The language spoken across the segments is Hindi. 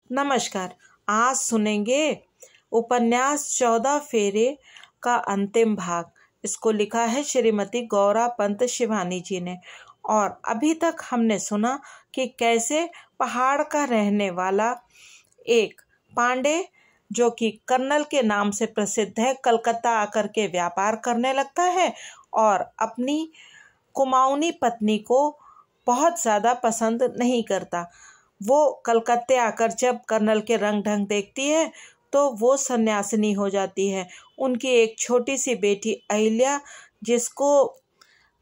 नमस्कार। आज सुनेंगे उपन्यास 14 फेरे का अंतिम भाग। इसको लिखा है श्रीमती गौरा पंत शिवानी जी ने। और अभी तक हमने सुना कि कैसे पहाड़ का रहने वाला एक पांडे, जो कि कर्नल के नाम से प्रसिद्ध है, कलकत्ता आकर के व्यापार करने लगता है और अपनी कुमाऊनी पत्नी को बहुत ज़्यादा पसंद नहीं करता। वो कलकत्ते आकर जब कर्नल के रंग ढंग देखती है तो वो सन्यासिनी हो जाती है। उनकी एक छोटी सी बेटी अहिल्या, जिसको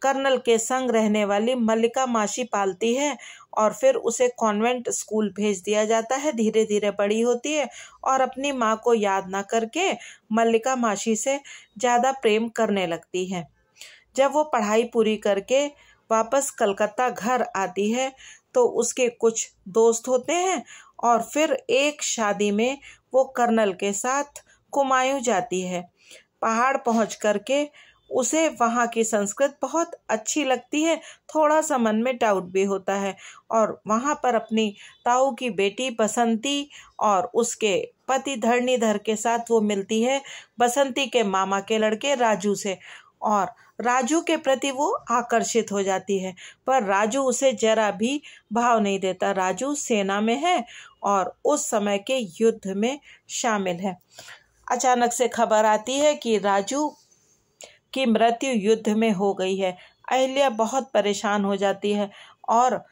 कर्नल के संग रहने वाली मल्लिका मासी पालती है, और फिर उसे कॉन्वेंट स्कूल भेज दिया जाता है। धीरे धीरे बड़ी होती है और अपनी माँ को याद ना करके मल्लिका मासी से ज़्यादा प्रेम करने लगती है। जब वो पढ़ाई पूरी करके वापस कलकत्ता घर आती है तो उसके कुछ दोस्त होते हैं, और फिर एक शादी में वो कर्नल के साथ कुमायूं जाती है। पहाड़ पहुंच करके उसे वहाँ की संस्कृति बहुत अच्छी लगती है। थोड़ा सा मन में डाउट भी होता है, और वहाँ पर अपनी ताऊ की बेटी बसंती और उसके पति धरणीधर के साथ वो मिलती है, बसंती के मामा के लड़के राजू से। और राजू के प्रति वो आकर्षित हो जाती है, पर राजू उसे जरा भी भाव नहीं देता। राजू सेना में है और उस समय के युद्ध में शामिल है। अचानक से खबर आती है कि राजू की मृत्यु युद्ध में हो गई है। अहिल्या बहुत परेशान हो जाती है और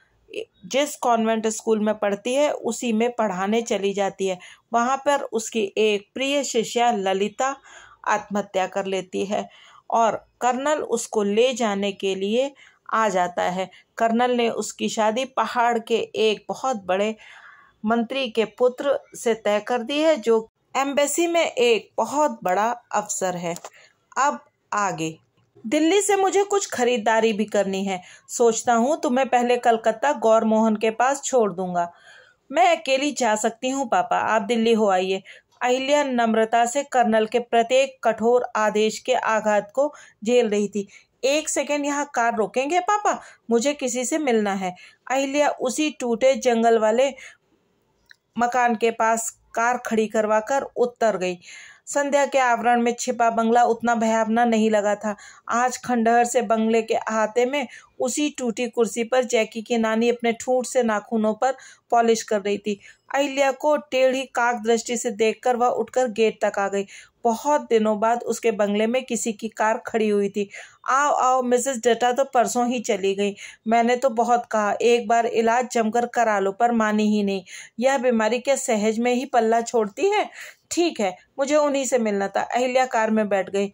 जिस कॉन्वेंट स्कूल में पढ़ती है उसी में पढ़ाने चली जाती है। वहाँ पर उसकी एक प्रिय शिष्या ललिता आत्महत्या कर लेती है और कर्नल उसको ले जाने के लिए आ जाता है। कर्नल ने उसकी शादी पहाड़ के एक बहुत बड़े मंत्री के पुत्र से तय कर दी है, जो एम्बेसी में एक बहुत बड़ा अफसर है। अब आगे दिल्ली से मुझे कुछ खरीदारी भी करनी है। सोचता हूँ तुम्हें पहले कलकत्ता गौर मोहन के पास छोड़ दूंगा। मैं अकेली जा सकती हूँ पापा, आप दिल्ली हो आइए। अहिल्या नम्रता से कर्नल के प्रत्येक कठोर आदेश के आघात को झेल रही थी। एक सेकंड यहाँ कार रोकेंगे पापा, मुझे किसी से मिलना है। अहिल्या उसी टूटे जंगल वाले मकान के पास कार खड़ी करवाकर उतर गई। संध्या के आवरण में छिपा बंगला उतना भयावना नहीं लगा था। आज खंडहर से बंगले के अहाते में उसी टूटी कुर्सी पर जैकी की नानी अपने ठूंठ से नाखूनों पर पॉलिश कर रही थी। अहिल्या को टेढ़ी काक दृष्टि से देखकर वह उठकर गेट तक आ गई। बहुत दिनों बाद उसके बंगले में किसी की कार खड़ी हुई थी। आओ आओ, मिसेस डटा तो परसों ही चली गई। मैंने तो बहुत कहा एक बार इलाज जमकर करा लो, पर मानी ही नहीं। यह बीमारी क्या सहज में ही पल्ला छोड़ती है? ठीक है, मुझे उन्हीं से मिलना था। अहिल्या कार में बैठ गई।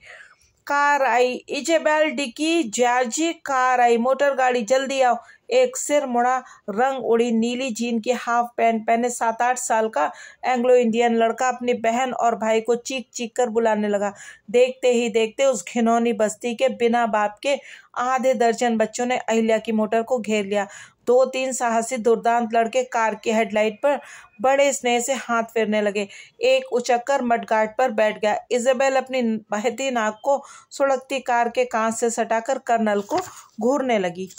कार आई, इजेबेल, डिकी, जॉर्जी, कार आई, मोटर गाड़ी, जल्दी आओ। एक सिर मुड़ा, रंग उड़ी नीली जीन की हाफ पैंट पहने 7-8 साल का एंग्लो इंडियन लड़का अपनी बहन और भाई को चीख चीख कर बुलाने लगा। देखते ही देखते उस घिनौनी बस्ती के बिना बाप के आधे दर्जन बच्चों ने अहिल्या की मोटर को घेर लिया। 2-3 साहसी दुर्दांत लड़के कार की हेडलाइट पर बड़े स्नेह से हाथ फेरने लगे। एक उचक्कर मडगार्ड पर बैठ गया। इजेबेल अपनी बहती नाक को सुड़कती कार के कांच से सटाकर कर्नल को घूरने लगी।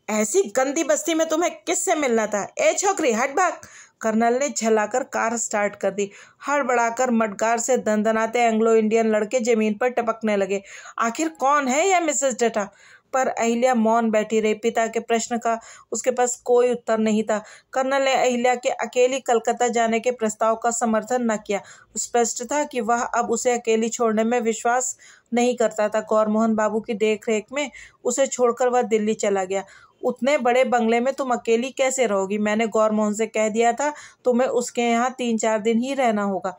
ऐसी गंदी बस्ती में तुम्हें किससे मिलना था? ए छोकरी, हट भाग। कर्नल ने झलाकर कार स्टार्ट कर दी। हड़बड़ाकर मडगार से दंदनाते एंग्लो इंडियन लड़के जमीन पर टपकने लगे। आखिर कौन है यह मिसेस डटा? पर अहिल्या मौन बैठी रही। पिता के प्रश्न का उसके पास कोई उत्तर नहीं था। कर्नल ने अहिल्या के अकेली कलकत्ता जाने के प्रस्ताव का समर्थन न किया। स्पष्ट था कि वह अब उसे अकेली छोड़ने में विश्वास नहीं करता था। गौरमोहन बाबू की देखरेख में उसे छोड़कर वह दिल्ली चला गया। उतने बड़े बंगले में तुम अकेली कैसे रहोगी? मैंने गौरमोहन से कह दिया था तुम्हें उसके यहाँ 3-4 दिन ही रहना होगा।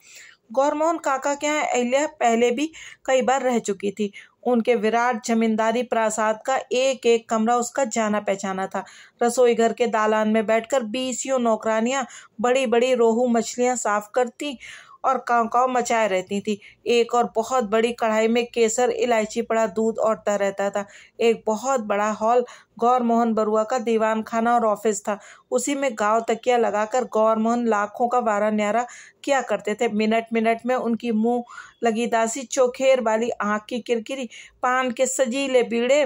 गौरमोहन काका के यहाँ अहिल्या पहले भी कई बार रह चुकी थी। उनके विराट जमींदारी प्रासाद का एक एक कमरा उसका जाना पहचाना था। रसोई घर के दालान में बैठकर 20 नौकरानियां बड़ी बड़ी रोहू मछलियां साफ करती और काव काव मचाए रहती थी। एक और बहुत बड़ी कढ़ाई में केसर, इलायची पड़ा दूध औरता रहता था। एक बहुत बड़ा हॉल गौरमोहन बरुआ का दीवान खाना और ऑफिस था। उसी में गांव तकिया लगाकर गौरमोहन लाखों का वारा न्यारा किया करते थे। मिनट मिनट में उनकी मुंह लगी दासी, चोखेर वाली आंख की किरकिरी, पान के सजीले बीड़े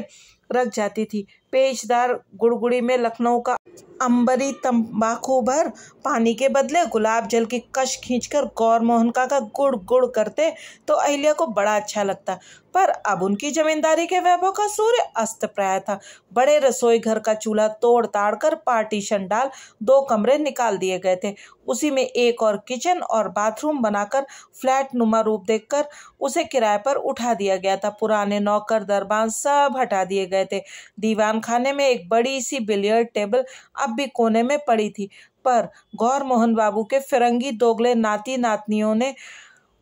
रख जाती थी। पेचदार गुड़गुड़ी में लखनऊ का अंबरी तंबाकू भर पानी के बदले गुलाब जल की कश खींचकर गौर मोहन काका गुड़ गुड़ करते तो अहिल्या को बड़ा अच्छा लगता। पर अब उनकी जमींदारी के वैभव का सूर्य अस्त प्राय था। बड़े रसोई घर का चूल्हा तोड़ ताड़ कर पार्टीशन डाल 2 कमरे निकाल दिए गए थे। उसी में एक और किचन और बाथरूम बनाकर फ्लैट नुमा रूप देकर उसे किराए पर उठा दिया गया था। पुराने नौकर दरबान सब हटा दिए गए थे। दीवान खाने में एक बड़ी सी बिलियर्ड टेबल अब भी कोने में पड़ी थी, पर गौर मोहन बाबू के फिरंगी दोगले नाती नातनियों ने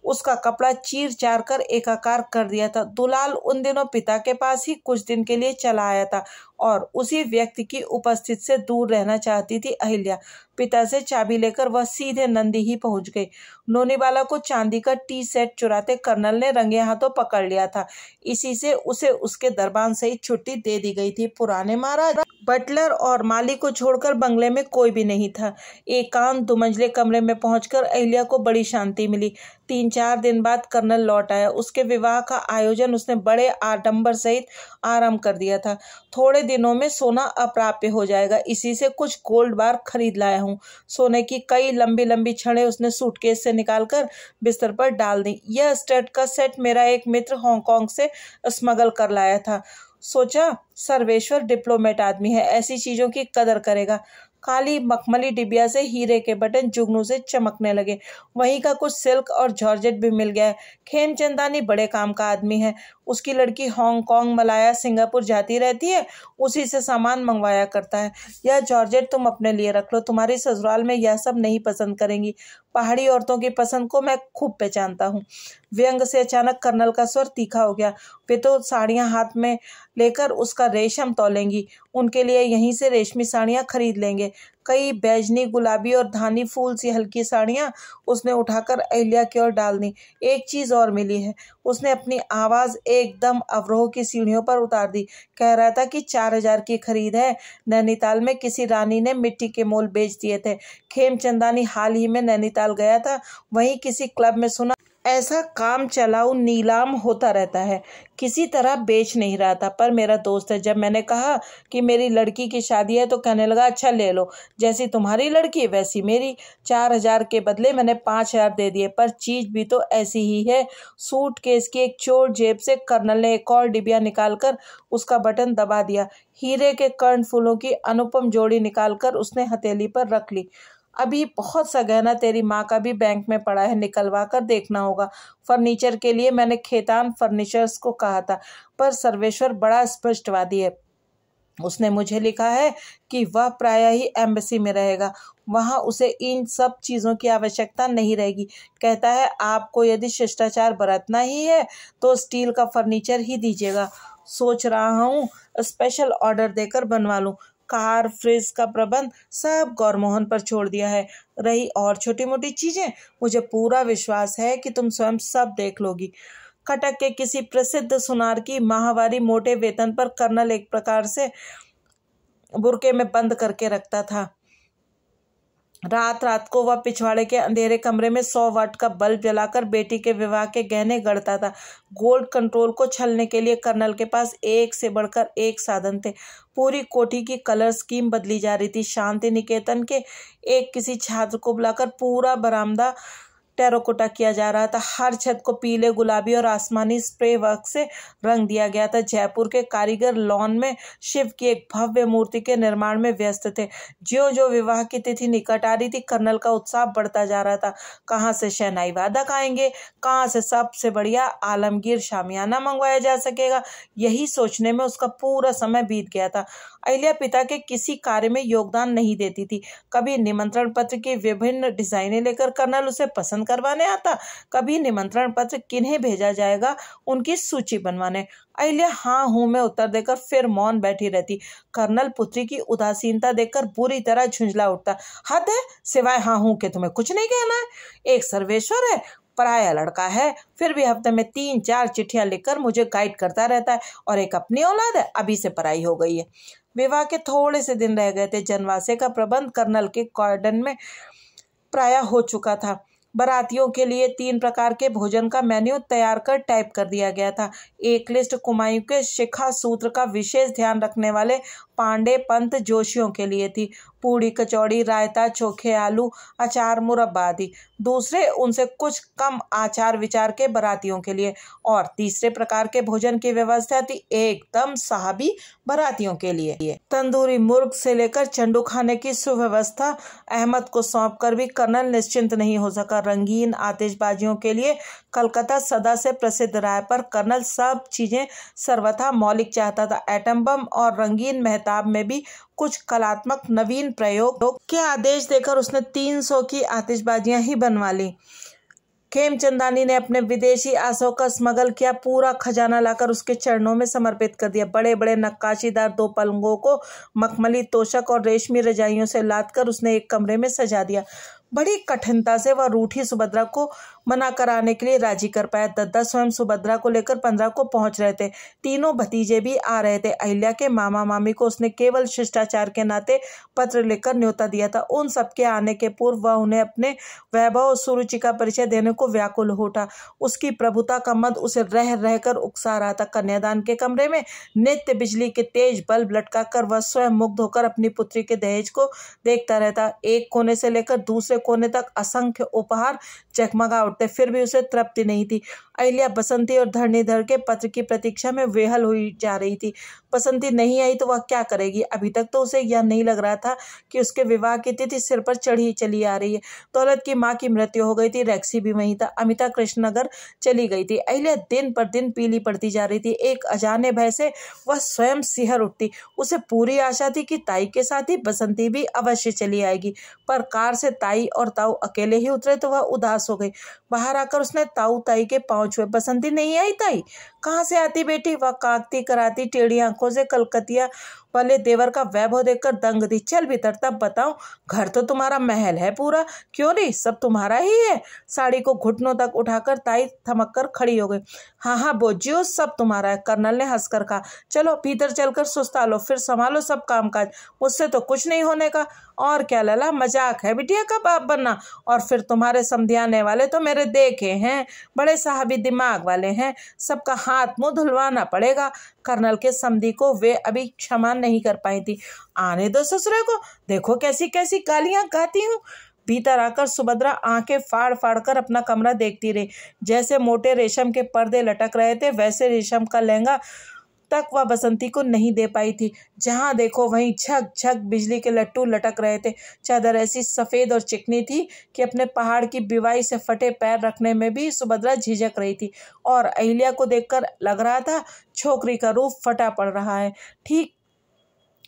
उसका कपड़ा चीर चार कर एकाकार कर दिया था। दुलाल उन दिनों पिता के पास ही कुछ दिन के लिए चला आया था और उसी व्यक्ति की उपस्थिति से दूर रहना चाहती थी अहिल्या। पिता से चाबी लेकर वह सीधे नंदी ही पहुंच गई। नोनीवाला को चांदी का टी सेट चुराते कर्नल ने रंगे हाथों पकड़ लिया था। इसी से उसे उसके दरबान सहित छुट्टी दे दी गई थी। पुराने महाराज बटलर और माली को छोड़कर बंगले में कोई भी नहीं था। एकांत 2 मंजिले कमरे में पहुंचकर अहिल्या को बड़ी शांति मिली। 3-4 दिन बाद कर्नल लौट आया। उसके विवाह का आयोजन उसने बड़े आडंबर सहित आरंभ कर दिया था। थोड़े दिनों में सोना अप्राप्य हो जाएगा, इसी से कुछ गोल्ड बार खरीद लाया हूँ। सोने की कई लंबी लंबी छड़ें उसने सूटकेस से निकालकर बिस्तर पर डाल दी। यह स्टड का सेट मेरा एक मित्र हांगकांग से स्मगल कर लाया था। सोचा सर्वेश्वर डिप्लोमेट आदमी है, ऐसी चीजों की कदर करेगा। काली मखमली डिबिया से हीरे के बटन जुगनू से चमकने लगे। वहीं का कुछ सिल्क और जॉर्जेट भी मिल गया है। खेमचंदानी बड़े काम का आदमी है। उसकी लड़की हांगकांग, मलाया, सिंगापुर जाती रहती है, उसी से सामान मंगवाया करता है। यह जॉर्जेट तुम अपने लिए रख लो, तुम्हारी ससुराल में यह सब नहीं पसंद करेंगी। पहाड़ी औरतों की पसंद को मैं खूब पहचानता हूँ। व्यंग से अचानक कर्नल का स्वर तीखा हो गया। वे तो साड़ियाँ हाथ में लेकर उसका रेशम तौलेंगी। उनके लिए यहीं से रेशमी साड़ियाँ खरीद लेंगे। कई बैजनी, गुलाबी और धानी फूल सी हल्की साड़ियाँ उसने उठाकर अहिल्या की ओर डाल दी। एक चीज और मिली है। उसने अपनी आवाज एकदम अवरोह की सीढ़ियों पर उतार दी। कह रहा था कि 4000 की खरीद है। नैनीताल में किसी रानी ने मिट्टी के मोल बेच दिए थे। खेमचंदानी हाल ही में नैनीताल गया था, वहीं किसी क्लब में सुना ऐसा काम चलाऊ नीलाम होता रहता है। किसी तरह बेच नहीं रहा था, पर मेरा दोस्त है। जब मैंने कहा कि मेरी लड़की की शादी है तो कहने लगा अच्छा ले लो, जैसी तुम्हारी लड़की वैसी मेरी। 4000 के बदले मैंने 5000 दे दिए, पर चीज भी तो ऐसी ही है। सूटकेस की एक चोर जेब से कर्नल ने एक और डिबिया निकालकर उसका बटन दबा दिया। हीरे के कर्णफूलों की अनुपम जोड़ी निकालकर उसने हथेली पर रख ली। अभी बहुत सा गहना तेरी माँ का भी बैंक में पड़ा है, निकलवा कर देखना होगा। फर्नीचर के लिए मैंने खेतान फर्नीचर्स को कहा था, पर सर्वेश्वर बड़ा स्पष्टवादी है। उसने मुझे लिखा है कि वह प्रायः ही एम्बेसी में रहेगा, वहाँ उसे इन सब चीज़ों की आवश्यकता नहीं रहेगी। कहता है आपको यदि शिष्टाचार बरतना ही है तो स्टील का फर्नीचर ही दीजिएगा। सोच रहा हूँ स्पेशल ऑर्डर देकर बनवा लूँ। कार, फ्रिज का प्रबंध सब गौरमोहन पर छोड़ दिया है। रही और छोटी मोटी चीजें, मुझे पूरा विश्वास है कि तुम स्वयं सब देख लोगी। कटक के किसी प्रसिद्ध सुनार की माहवारी मोटे वेतन पर कर्नल एक प्रकार से बुरके में बंद करके रखता था। रात रात को वह पिछवाड़े के अंधेरे कमरे में 100 वाट का बल्ब जलाकर बेटी के विवाह के गहने गढ़ता था। गोल्ड कंट्रोल को छलने के लिए कर्नल के पास एक से बढ़कर एक साधन थे। पूरी कोठी की कलर स्कीम बदली जा रही थी। शांति निकेतन के एक किसी छात्र को बुलाकर पूरा बरामदा टेराकोटा किया जा रहा था। हर छत को पीले, गुलाबी और आसमानी स्प्रे वर्क से रंग दिया गया था। जयपुर के कारीगर लॉन में शिव की एक भव्य मूर्ति के निर्माण में व्यस्त थे। ज्यों ज्यों विवाह की तिथि निकट आ रही थी, कर्नल का उत्साह बढ़ता जा रहा था। कहाँ से शहनाई वादक आएंगे, कहाँ से सबसे बढ़िया आलमगीर शामियाना मंगवाया जा सकेगा, यही सोचने में उसका पूरा समय बीत गया था। अहिल्या पिता के किसी कार्य में योगदान नहीं देती थी। कभी निमंत्रण पत्र की विभिन्न डिजाइनें लेकर कर्नल उसे पसंद करवाने आता, कभी निमंत्रण पत्र किन्हें भेजा जाएगा उनकी सूची बनवाने। अहिल्या हाँ हूं में उत्तर देकर फिर मौन बैठी रहती। कर्नल पुत्री की उदासीनता देखकर बुरी तरह झुंझला उठता। हद है, सिवाय हाँ हूं के तुम्हें कुछ नहीं कहना है। एक सर्वेश्वर है, पराया लड़का है, फिर भी हफ्ते में 3-4 चिट्ठियां लिखकर मुझे गाइड करता रहता है। और एक अपनी औलाद है, अभी से पराई हो गई है। विवाह के थोड़े से दिन रह गए थे। जनवासे का प्रबंध कर्नल के कॉर्डन में प्राय हो चुका था। बारातियों के लिए 3 प्रकार के भोजन का मेन्यू तैयार कर टाइप कर दिया गया था। एक लिस्ट कुमायूं के शिखा सूत्र का विशेष ध्यान रखने वाले पांडे पंत जोशियों के लिए थी। पूड़ी, कचौड़ी, रायता, चोखे आलू, अचार, मुरब्बा आदि। दूसरे उनसे कुछ कम आचार विचार के बारातियों के लिए। और तीसरे प्रकार के भोजन की व्यवस्था थी एकदम साहबी बारातियों के लिए। तंदूरी मुर्ग से लेकर चंडू खाने की सुव्यवस्था अहमद को सौंप कर भी कर्नल निश्चिंत नहीं हो सका। रंगीन आतिशबाजियों के लिए कलकत्ता सदा से प्रसिद्ध रहा है, पर कर्नल सब चीजें सर्वथा मौलिक चाहता था। एटम बम और रंगीन मेहताब में भी कुछ कलात्मक नवीन प्रयोग के आदेश देकर उसने 300 की आतिशबाजियां ही बनवा ली। खेमचंदानी ने अपने विदेशी आसों का स्मगल किया, पूरा खजाना लाकर उसके चरणों में समर्पित कर दिया। बड़े बड़े नक्काशीदार 2 पलंगों को मखमली तोशक और रेशमी रजाइयों से लादकर उसने एक कमरे में सजा दिया। बड़ी कठिनता से वह रूठी सुभद्रा को मना कराने के लिए राजी कर पाया। दद्दा स्वयं सुभद्रा को लेकर 15 को पहुंच रहे थे। तीनों भतीजे भी आ रहे थे। अहिल्या के मामा मामी को उसने केवल शिष्टाचार के नाते पत्र लिखकर न्योता दिया था। उन सबके आने के पूर्व वह उन्हें अपने वैभव और सुरुचि का परिचय देने को व्याकुल हो उठा। उसकी प्रभुता का मद उसे रह रहकर उकसा रहा था। कन्यादान के कमरे में नित्य बिजली के तेज बल्ब लटकाकर वह स्वयं मुग्ध होकर अपनी पुत्री के दहेज को देखता रहता। एक कोने से लेकर दूसरे कोने तक असंख्य उपहार जगमगा उठते, फिर भी उसे तृप्ति नहीं थी। अहिल्या बसंती और धरणीधर के पत्र की प्रतीक्षा में वेहल हुई जा रही थी। बसंती नहीं आई तो वह क्या करेगी? अभी तक तो उसे यह नहीं लग रहा था कि उसके विवाह की तिथि सिर पर चढ़ी चली आ रही है। दौलत की माँ की मृत्यु हो गई थी, रेक्सी भी वहीं था, अमिता कृष्णनगर चली गई थी। अहिल्या दिन पर दिन पीली पड़ती जा रही थी। एक अजाने भय से वह स्वयं सिहर उठती। उसे पूरी आशा थी कि ताई के साथ ही बसंती भी अवश्य चली आएगी, पर कार से ताई और ताऊ अकेले ही उतरे तो वह उदास हो गई। बाहर आकर उसने ताऊ ताई के पांव छुए। बसंती नहीं आई ताई? कहाँ से आती बेटी? वह कांपती कराती टेढ़ी आंखों से कलकतिया वाले देवर का वैभव देखकर दंग दी। चल भीतर, तब बताओ, घर तो तुम्हारा महल है पूरा, क्यों नहीं, सब तुम्हारा ही है। साड़ी को घुटनों तक उठाकर ताई थमक कर खड़ी हो गई। हाँ हाँ बोजियो, सब तुम्हारा है, कर्नल ने हंसकर कहा। चलो भीतर चलकर सुस्ता लो, फिर संभालो सब कामकाज, मुझसे तो कुछ नहीं होने का। और क्या लला, मजाक है बिटिया का बाप बनना। और फिर तुम्हारे समधियाने वाले तो मेरे देखे हैं, बड़े साहबी दिमाग वाले हैं, सबका हाथ मुंह धुलवाना पड़ेगा। कर्नल के समधी को वे अभी क्षमा नहीं कर पाई थी। आने दो ससुरे को, देखो कैसी कैसी गालियां गाती हूँ। भीतर आकर सुभद्रा आंखें फाड़ फाड़ कर अपना कमरा देखती रही। जैसे मोटे रेशम के पर्दे लटक रहे थे, वैसे रेशम का लहंगा तक वह बसंती को नहीं दे पाई थी। जहां देखो वहीं झक झक बिजली के लट्टू लटक रहे थे। चादर ऐसी सफेद और चिकनी थी कि अपने पहाड़ की बिवाई से फटे पैर रखने में भी सुभद्रा झिझक रही थी। और अहिल्या को देखकर लग रहा था छोकरी का रूप फटा पड़ रहा है। ठीक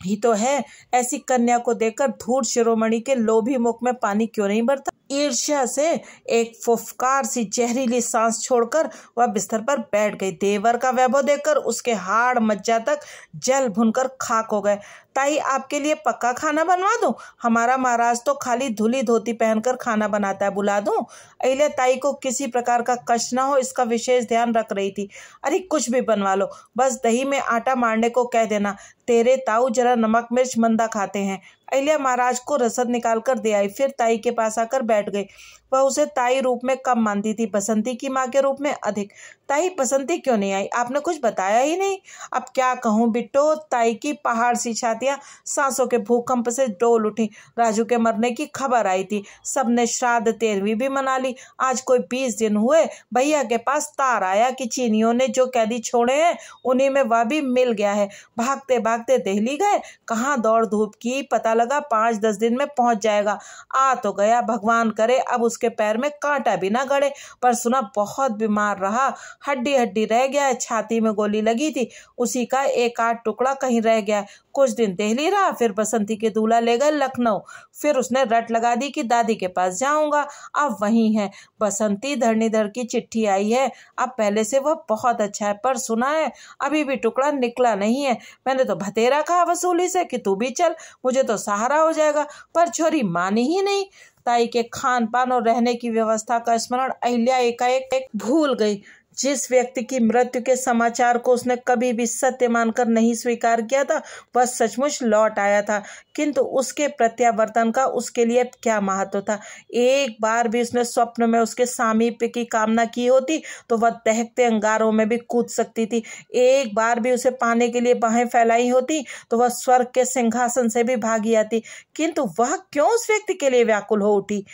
ही तो है, ऐसी कन्या को देखकर धूर्त शिरोमणि के लोभी मुख में पानी क्यों नहीं भरता। ईर्ष्या से एक फुफकार सी जहरीली सांस छोड़कर वह बिस्तर पर बैठ गई। देवर का वैभव देखकर उसके हाड़ मज्जा तक जल भुनकर खाक हो गए। ताई आपके लिए पक्का खाना बनवा दूं? हमारा महाराज तो खाली धुली धोती पहनकर खाना बनाता है, बुला दूं? अहिल्या ताई को किसी प्रकार का कष्ट न हो इसका विशेष ध्यान रख रही थी। अरे कुछ भी बनवा लो, बस दही में आटा मारने को कह देना। तेरे ताऊ जरा नमक मिर्च मंदा खाते हैं। अहिल्या महाराज को रसद निकालकर दे आई, फिर ताई के पास आकर बैठ गई। वह उसे ताई रूप में कम मानती थी, बसंती की माँ के रूप में अधिक। ताई बसंती क्यों नहीं आई? आपने कुछ बताया ही नहीं। अब क्या कहूँ बिट्टो, ताई की पहाड़ सी छातियां सांसों के भूकंप से डोल उठी। राजू के मरने की खबर आई थी, सबने श्राद्ध 13वीं भी मना ली। आज कोई 20 दिन हुए भैया के पास तार आया कि चीनियों ने जो कैदी छोड़े हैं उन्हीं में वह भी मिल गया है। भागते भागते दिल्ली गए, कहाँ दौड़ धूप की, पता लगा 5-10 दिन में पहुंच जाएगा। आ तो गया, भगवान करे अब उसके पैर में कांटा भी ना गड़े। पर सुना बहुत बीमार रहा, हड्डी हड्डी रह गया है, छाती में गोली लगी थी, उसी का एक आध टुकड़ा कहीं रह गया। कुछ दिन दिल्ली रहा, फिर बसंती के दूल्हा ले गए लखनऊ। फिर उसने रट लगा दी कि दादी के पास जाऊंगा, अब वहीं है। बसंती धरणीधर की चिट्ठी आई है, अब पहले से वह बहुत अच्छा है, पर सुना है अभी भी टुकड़ा निकला नहीं है। मैंने तो भतेरा कहा वसूली से कि तू भी चल, मुझे तो सहारा हो जाएगा, पर छोरी मानी ही नहीं। ताई के खान पान और रहने की व्यवस्था का स्मरण अहिल्या एकाएक भूल गई। जिस व्यक्ति की मृत्यु के समाचार को उसने कभी भी सत्य मानकर नहीं स्वीकार किया था वह सचमुच लौट आया था, किंतु उसके प्रत्यावर्तन का उसके लिए क्या महत्व था। एक बार भी उसने स्वप्न में उसके सामीप्य की कामना की होती तो वह दहकते अंगारों में भी कूद सकती थी। एक बार भी उसे पाने के लिए बाहें फैलाई होती तो वह स्वर्ग के सिंहासन से भी भागी आती, किंतु वह क्यों उस व्यक्ति के लिए व्याकुल हो उठी।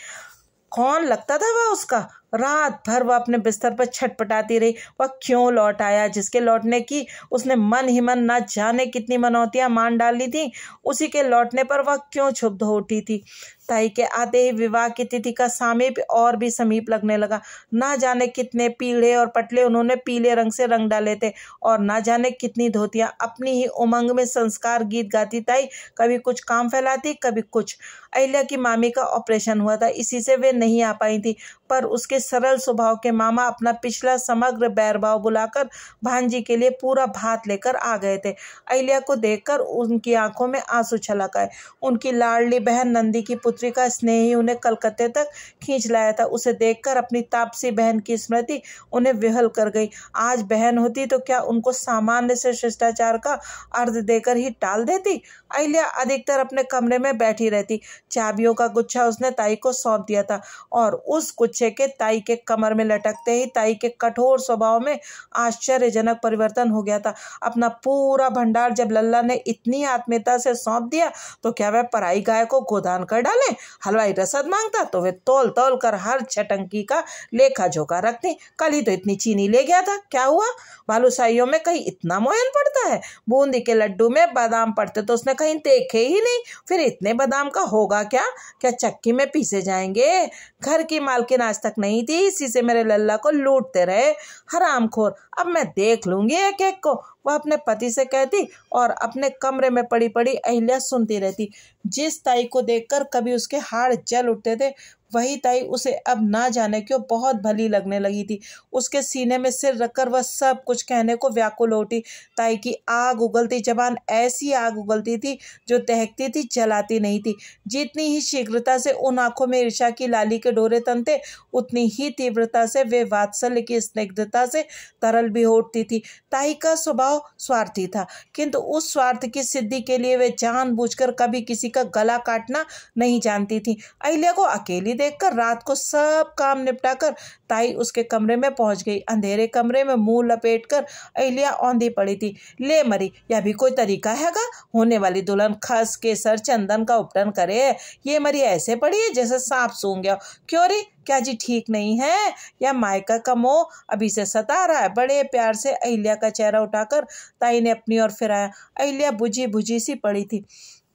कौन लगता था वह उसका। रात भर वह अपने बिस्तर पर छटपटाती रही। वह क्यों लौट आया जिसके लौटने की उसने मन ही मन न जाने कितनी मनौतियां मान डाली थी। उसी के लौटने पर वह क्यों क्षुब्ध हो उठी थी। ताई के आते ही विवाह की तिथि का सामीप्य और भी समीप लगने लगा। ना जाने कितने पीढ़े और पटले उन्होंने पीले रंग से रंग डाले थे और ना जाने कितनी धोतियां। अपनी ही उमंग में संस्कार गीत गाती ताई कभी कुछ काम फैलाती कभी कुछ। अहिल्या की मामी का ऑपरेशन हुआ था, इसी से वे नहीं आ पाई थी, पर उसके सरल स्वभाव के मामा अपना पिछला समग्र बैरभाव बुलाकर भांजी के लिए पूरा भात लेकर आ गए थे। अहिल्या को देखकर उनकी आंखों में आंसू छलक आए। उनकी लाडली बहन नंदी की पुत्री का स्नेह ही उन्हें कलकत्ते तक खींच लाया था। उसे देखकर अपनी तापसी बहन की स्मृति उन्हें विहल कर गई। आज बहन होती तो क्या उनको सामान्य से शिष्टाचार का अर्थ देकर ही टाल देती। अहिल्या अधिकतर अपने कमरे में बैठी रहती। चाबियों का गुच्छा उसने ताई को सौंप दिया था और उस गुच्छे के ताई के कमर में लटकते ही ताई के कठोर स्वभाव में आश्चर्यजनक परिवर्तन हो गया था। अपना पूरा भंडार जब लल्ला ने इतनी आत्मीयता से सौंप दिया तो क्या वह पराई गाय को गोदान कर डाले। हलवाई रसद मांगता तो वे तौल तौल कर हर छटंकी का लेखा जोखा रखती। कल ही तो इतनी चीनी ले गया था, क्या हुआ। बालूशाहियों में कहीं इतना मोयन पड़ता है। बूंदी के लड्डू में बादाम पड़ते तो उसने कहीं देखे ही नहीं। फिर इतने बादाम का होगा क्या, क्या चक्की में पीसे जाएंगे। घर की मालकिन आज तक नहीं थी, इसी से मेरे लल्ला को लूटते रहे हरामखोर। अब मैं देख लूंगी एक एक को, वह अपने पति से कहती और अपने कमरे में पड़ी पड़ी अहिल्या सुनती रहती। जिस ताई को देखकर कभी उसके हाड़ जल उठते थे वही ताई उसे अब ना जाने क्यों बहुत भली लगने लगी थी। उसके सीने में सिर रखकर वह सब कुछ कहने को व्याकुल उठी। ताई की आग उगलती जबान ऐसी आग उगलती थी जो दहकती थी जलाती नहीं थी। जितनी ही शीघ्रता से उन आंखों में ईर्ष्या की लाली के डोरे तनते उतनी ही तीव्रता से वे वात्सल्य की स्निग्धता से तरल भी उठती थी। ताई का स्वभाव स्वार्थी था, किंतु उस स्वार्थ की सिद्धि के लिए वे जानबूझकर कभी किसी का गला काटना नहीं जानती थी। अहिल्या को अकेली देखकर रात को सब काम निपटाकर ताई उसके कमरे में पहुंच गई। अंधेरे कमरे में मुंह लपेटकर अहिल्या औंधी पड़ी थी। ले मरी, यह भी कोई तरीका हैगा। होने वाली दुल्हन खस केसर चंदन का उपटन करे, ये मरी ऐसे पड़ी है जैसे सांप सूंघ गया। क्यों रे, क्या जी ठीक नहीं है, या मायका का मोह अभी से सता रहा है। बड़े प्यार से अहिल्या का चेहरा उठाकर ताई ने अपनी ओर फिराया। अहिल्या बुझी बुझी सी पड़ी थी।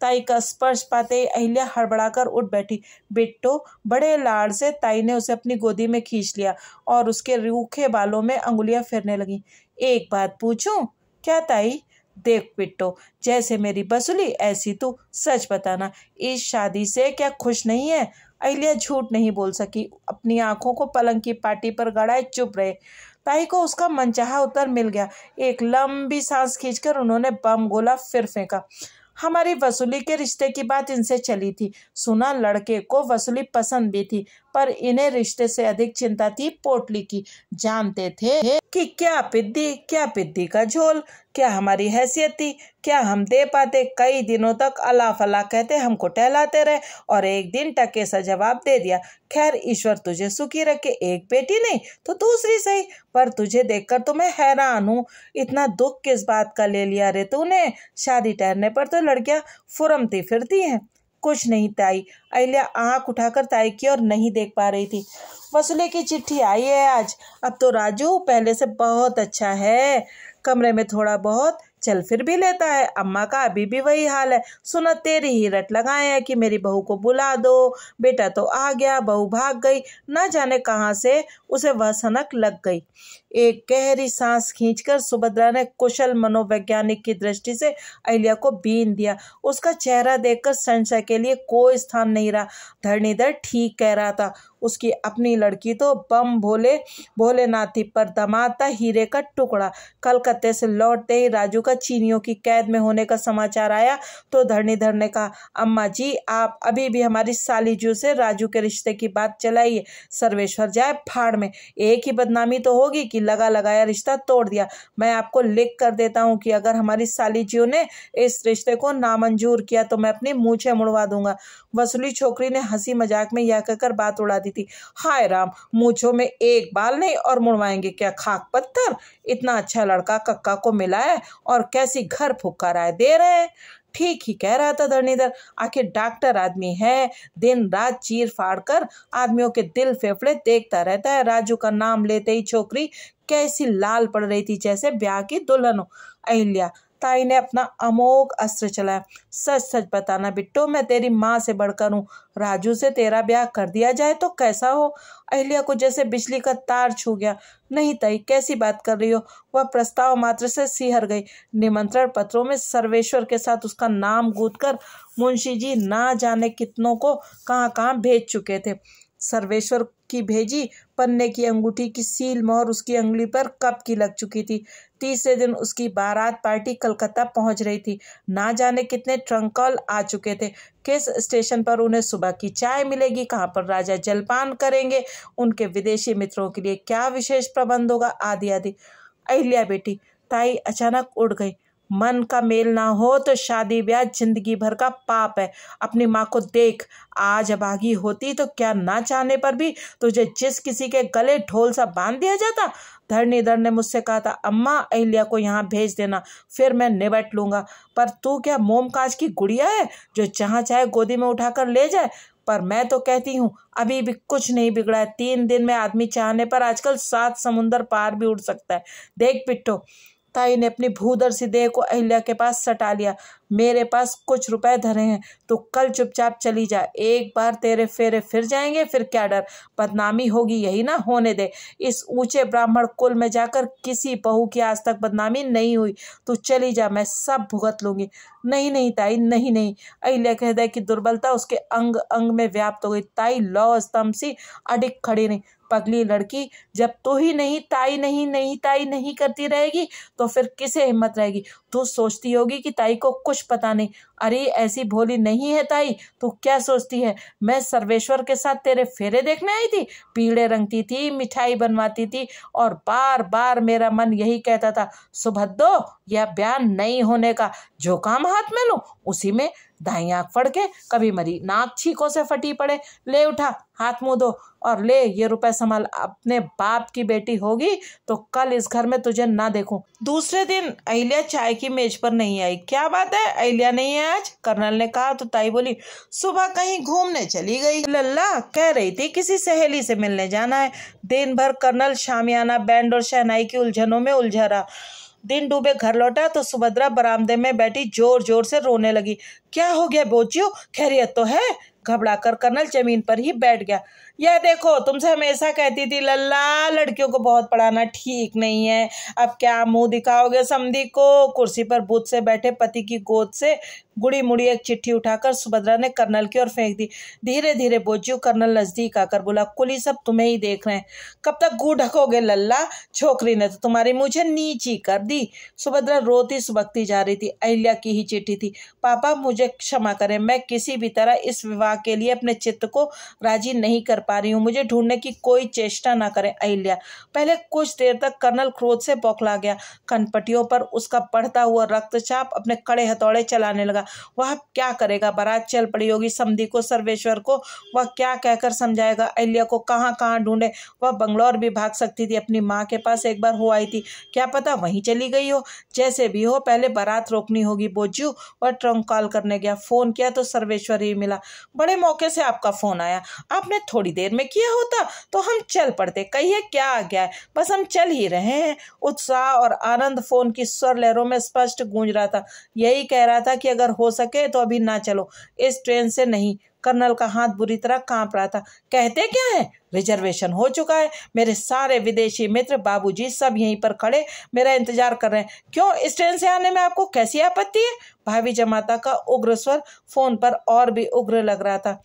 ताई का स्पर्श पाते ही अहिल्या हड़बड़ाकर उठ बैठी। बिट्टो, बड़े लाड़ से ताई ने उसे अपनी गोदी में खींच लिया और उसके रूखे बालों में अंगुलियां फेरने लगी। एक बात पूछूं? क्या ताई? देख बिट्टो, जैसे मेरी बसुली ऐसी तू, सच बताना इस शादी से क्या खुश नहीं है? अहिल्या झूठ नहीं बोल सकी। अपनी आंखों को पलंग की पाटी पर गड़ाए चुप रहे। ताई को उसका मनचाहा उत्तर मिल गया। एक लंबी सांस खींचकर उन्होंने बम गोला फिर फेंका। हमारी वसूली के रिश्ते की बात इनसे चली थी। सुना लड़के को वसूली पसंद भी थी, पर इन्हें रिश्ते से अधिक चिंता थी पोटली की। जानते थे कि क्या पिद्दी का झोल, क्या हमारी हैसियत थी, क्या हम दे पाते। कई दिनों तक अल्लाह फला कहते हमको टहलाते रहे और एक दिन टके सा जवाब दे दिया। खैर, ईश्वर तुझे सुखी रखे, एक बेटी नहीं तो दूसरी सही। पर तुझे देखकर तो मैं हैरान हूँ, इतना दुख किस बात का ले लिया रे तूने। शादी ठहरने पर तो लड़कियां फुरमती फिरती हैं। कुछ नहीं ताई। अहिल्या आंख उठाकर ताई की ओर नहीं देख पा रही थी। वसूली की चिट्ठी आई है आज। अब तो राजू पहले से बहुत अच्छा है, कमरे में थोड़ा बहुत चल फिर भी लेता है। अम्मा का अभी भी वही हाल है। सुना तेरी ही रट लगाए हैं कि मेरी बहू को बुला दो। बेटा तो आ गया, बहू भाग गई। न जाने कहाँ से उसे वह सनक लग गई। एक गहरी सांस खींचकर सुभद्रा ने कुशल मनोवैज्ञानिक की दृष्टि से अहिल्या को बीन दिया। उसका चेहरा देखकर संशय के लिए कोई स्थान नहीं रहा। धरणीधर ठीक कह रहा था। उसकी अपनी लड़की तो बम भोलेनाथ थी, पर दामाद था हीरे का टुकड़ा। कलकत्ते से लौटते ही राजू का चीनियों की कैद में होने का समाचार आया तो धरणीधर ने कहा, अम्मा जी आप अभी भी हमारी साली जू से राजू के रिश्ते की बात चलाइए। सर्वेश्वर जाए फाड़ में। एक ही बदनामी तो होगी कि लगा लगाया रिश्ता तोड़ दिया। मैं आपको लिख कर देता हूँ कि अगर हमारी सालीजियों ने इस रिश्ते को नामंजूर किया तो मैं अपनी मूछें मुड़वा दूंगा। वसूली छोकरी ने हंसी मजाक में यह कहकर बात उड़ा दी थी। हाय राम, मूछों में एक बाल नहीं और मुड़वाएंगे क्या खाक पत्थर? इतना अच्छा लड़का कक्का को मिला है और कैसी घर फुक्का राय दे रहे हैं। ठीक ही कह रहा था धरणीधर, आखिर डॉक्टर आदमी है, दिन रात चीर फाड़ कर आदमियों के दिल फेफड़े देखता रहता है। राजू का नाम लेते ही छोकरी कैसी लाल पड़ रही थी, जैसे ब्याह की दुल्हन हो। अहिल्या ताई ने अपना अमोघ अस्त्र चलाया। सच सच बताना बिट्टो, मैं तेरी माँ से बढ़कर हूँ। राजू से तेरा ब्याह कर दिया जाए तो कैसा हो? अहिल्या को जैसे बिजली का तार छू गया। नहीं ताई, कैसी बात कर रही हो? वह प्रस्ताव मात्र से सिहर गई। निमंत्रण पत्रों में सर्वेश्वर के साथ उसका नाम गूंथकर मुंशी जी ना जाने कितनों को कहाँ कहाँ भेज चुके थे। सर्वेश्वर की भेजी पन्ने की अंगूठी की सील मोहर उसकी अंगुली पर कब की लग चुकी थी। तीसरे दिन उसकी बारात पार्टी कलकत्ता पहुंच रही थी। ना जाने कितने ट्रंक कॉल आ चुके थे। किस स्टेशन पर उन्हें सुबह की चाय मिलेगी, कहाँ पर राजा जलपान करेंगे, उनके विदेशी मित्रों के लिए क्या विशेष प्रबंध होगा, आदि आदि। अहिल्या बेटी, ताई अचानक उठ गई। मन का मेल ना हो तो शादी ब्याह जिंदगी भर का पाप है। अपनी माँ को देख, आज अभागी होती तो क्या ना चाहने पर भी तुझे जिस किसी के गले ढोल सा बांध दिया जाता। धरणीधर ने मुझसे कहा था, अम्मा अहिल्या को यहाँ भेज देना, फिर मैं निबट लूंगा। पर तू क्या मोम कांच की गुड़िया है जो जहाँ चाहे गोदी में उठाकर ले जाए? पर मैं तो कहती हूँ अभी भी कुछ नहीं बिगड़ा है। 3 दिन में आदमी चाहने पर आजकल 7 समुंदर पार भी उड़ सकता है। देख पिट्ठो, ताई ने अपनी भूदर सी देह को अहिल्या के पास सटा लिया। मेरे पास कुछ रुपए धरे हैं, तो कल चुपचाप चली जा। एक बार तेरे फेरे फिर जाएंगे, फिर क्या डर? बदनामी होगी यही ना, होने दे। इस ऊंचे ब्राह्मण कुल में जाकर किसी बहू की आज तक बदनामी नहीं हुई। तू चली जा, मैं सब भुगत लूंगी। नहीं नहीं ताई, नहीं नहीं। अहिल्या के हृदय की दुर्बलता उसके अंग अंग में व्याप्त हो गई। ताई लौ स्तंभ सी अडिग खड़ी नहीं। पगली लड़की, जब तू ही नहीं ताई नहीं नहीं ताई नहीं करती रहेगी तो फिर किसे हिम्मत रहेगी? तू सोचती होगी कि ताई को कुछ पता नहीं। अरे ऐसी भोली नहीं है ताई। तू क्या सोचती है मैं सर्वेश्वर के साथ तेरे फेरे देखने आई थी? पीड़े रंगती थी, मिठाई बनवाती थी और बार बार मेरा मन यही कहता था, सुभद्दो यह बयान नहीं होने का। जो काम हाथ में लूं उसी में दाई आंख फड़ के कभी मरी नाक छींकों से फटी पड़े। ले उठा, हाथ मुंह धो और ले ये रुपए संभाल। अपने बाप की बेटी होगी तो कल इस घर में तुझे ना देखूं। दूसरे दिन अहिल्या चाय की मेज पर नहीं आई। क्या बात है, अहिल्या नहीं है आज? कर्नल ने कहा तो ताई बोली, सुबह कहीं घूमने चली गई। लल्ला कह रही थी किसी सहेली से मिलने जाना है। दिन भर कर्नल शामियाना, बैंड और शहनाई की उलझनों में उलझा रहा। दिन डूबे घर लौटा तो सुभद्रा बरामदे में बैठी जोर जोर से रोने लगी। क्या हो गया बोचियो, खैरियत तो है? घबराकर कर्नल जमीन पर ही बैठ गया। यह देखो, तुमसे हमेशा कहती थी लल्ला, लड़कियों को बहुत पढ़ाना ठीक नहीं है। अब क्या मुंह दिखाओगे समधी को? कुर्सी पर बूथ से बैठे पति की गोद से गुड़ी मुड़ी एक चिट्ठी उठाकर सुभद्रा ने कर्नल की ओर फेंक दी। धीरे धीरे बोझू कर्नल नजदीक आकर बोला, कुली सब तुम्हें ही देख रहे हैं। कब तक गू ढकोगे लल्ला? छोकरी ने तो तुम्हारी मुझे नीची कर दी। सुभद्रा रोती सुबकती जा रही थी। अहिल्या की ही चिट्ठी थी। पापा मुझे क्षमा करें, मैं किसी भी तरह इस विवाह के लिए अपने चित्त को राजी नहीं कर पा रही हूँ। मुझे ढूंढने की कोई चेष्टा ना करें। अहिल्या। पहले कुछ देर तक कर्नल क्रोध से बौखला गया। कनपटियों पर उसका बढ़ता हुआ रक्तचाप अपने कड़े हथौड़े चलाने लगा। वह क्या करेगा? बारात चल पड़ी होगी। समधी को, सर्वेश्वर को वह क्या कहकर समझाएगा? अहिल्या को कहाँ कहाँ ढूंढे? वह बंगलौर भी भाग सकती थी। अपनी माँ के पास एक बार हो आई थी, क्या पता वहीं चली गई हो। जैसे भी हो पहले बारात रोकनी होगी। बोझू वह ट्रंक कॉल करने गया। फोन किया तो सर्वेश्वर ही मिला। बड़े मौके से आपका फोन आया, आपने थोड़ी देर में किया होता तो हम चल पड़ते। कहिए क्या आ गया है? बस हम चल ही रहे हैं। उत्साह और आनंद फोन की स्वर लहरों में स्पष्ट गूंज रहा था। यही कह रहा था कि अगर हो सके तो अभी ना चलो, इस ट्रेन से नहीं। कर्नल का हाथ बुरी तरह कांप रहा था। कहते क्या है? रिजर्वेशन हो चुका है। मेरे सारे विदेशी मित्र, बाबूजी सब यहीं पर खड़े मेरा इंतजार कर रहे हैं। क्यों, इस ट्रेन से आने में आपको कैसी आपत्ति है? भावी जमाता का उग्र स्वर फोन पर और भी उग्र लग रहा था।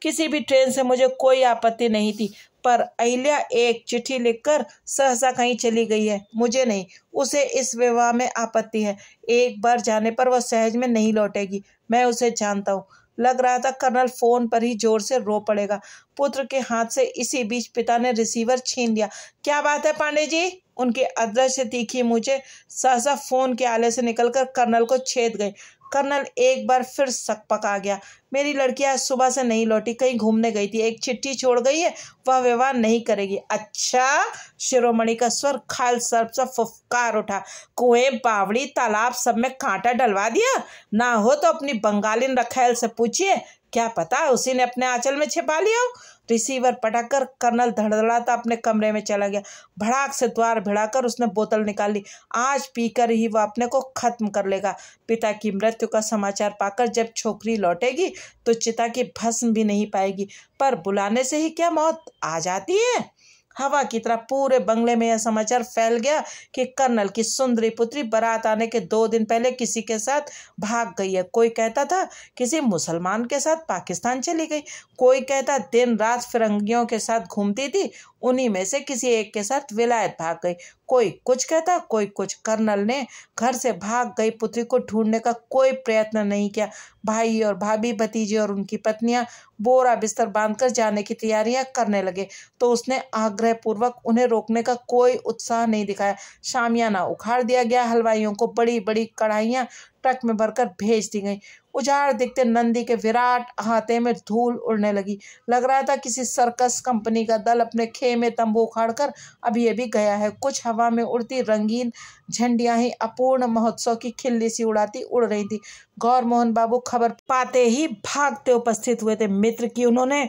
किसी भी ट्रेन से मुझे कोई आपत्ति नहीं थी, पर अहिल्या एक चिट्ठी लिखकर सहसा कहीं चली गई है। मुझे नहीं, उसे इस विवाह में आपत्ति है। एक बार जाने पर वह सहज में नहीं लौटेगी। मैं उसे जानता हूँ। लग रहा था कर्नल फोन पर ही जोर से रो पड़ेगा। पुत्र के हाथ से इसी बीच पिता ने रिसीवर छीन लिया। क्या बात है पांडे जी? उनकी अदृश्य तीखी मुझे सहसा फोन के आले से निकलकर कर्नल को छेद गई। कर्नल एक बार फिर सकपका गया। मेरी लड़की आज सुबह से नहीं लौटी, कहीं घूमने गई थी, एक चिट्ठी छोड़ गई है, वह व्यवहार नहीं करेगी। अच्छा? शिरोमणि का स्वर खाल सर्प सा फुफकार उठा। कुएं, बावड़ी, तालाब सब में कांटा डलवा दिया? ना हो तो अपनी बंगालिन रखैल से पूछिए, क्या पता उसी ने अपने आंचल में छिपा लिया हो। रिसीवर पटाकर कर्नल धड़धड़ाता अपने कमरे में चला गया। भड़ाक से द्वार भिड़ाकर उसने बोतल निकाल ली। आज पीकर ही वह अपने को खत्म कर लेगा। पिता की मृत्यु का समाचार पाकर जब छोकरी लौटेगी तो चिता की भस्म भी नहीं पाएगी, पर बुलाने से ही क्या मौत आ जाती है। हवा की तरह पूरे बंगले में यह समाचार फैल गया कि कर्नल की सुंदरी पुत्री बारात आने के 2 दिन पहले किसी के साथ भाग गई है। कोई कहता था किसी मुसलमान के साथ पाकिस्तान चली गई, कोई कहता दिन रात फिरंगियों के साथ घूमती थी, उन्हीं में से किसी एक के साथ विलायत भाग गई। कोई कुछ कहता, कोई कुछ। कर्नल ने घर से भाग गई पुत्री को ढूंढने का कोई प्रयत्न नहीं किया। भाई और भाभी, भतीजे और उनकी पत्नियां बोरा बिस्तर बांधकर जाने की तैयारियां करने लगे तो उसने आग्रहपूर्वक उन्हें रोकने का कोई उत्साह नहीं दिखाया। शामियाना उखाड़ दिया गया। हलवाइयों को बड़ी बड़ी कढ़ाइयां ट्रक में भरकर भेज दी गई। उजाड़ दिखते नंदी के विराट अहाते में धूल उड़ने लगी। लग रहा था किसी सर्कस कंपनी का दल अपने खेमे तंबू उखाड़कर अभी अभी गया है। कुछ हवा में उड़ती रंगीन झंडियां ही अपूर्ण महोत्सव की खिल्ली सी उड़ाती उड़ रही थी। गौर मोहन बाबू खबर पाते ही भागते उपस्थित हुए थे। मित्र की उन्होंने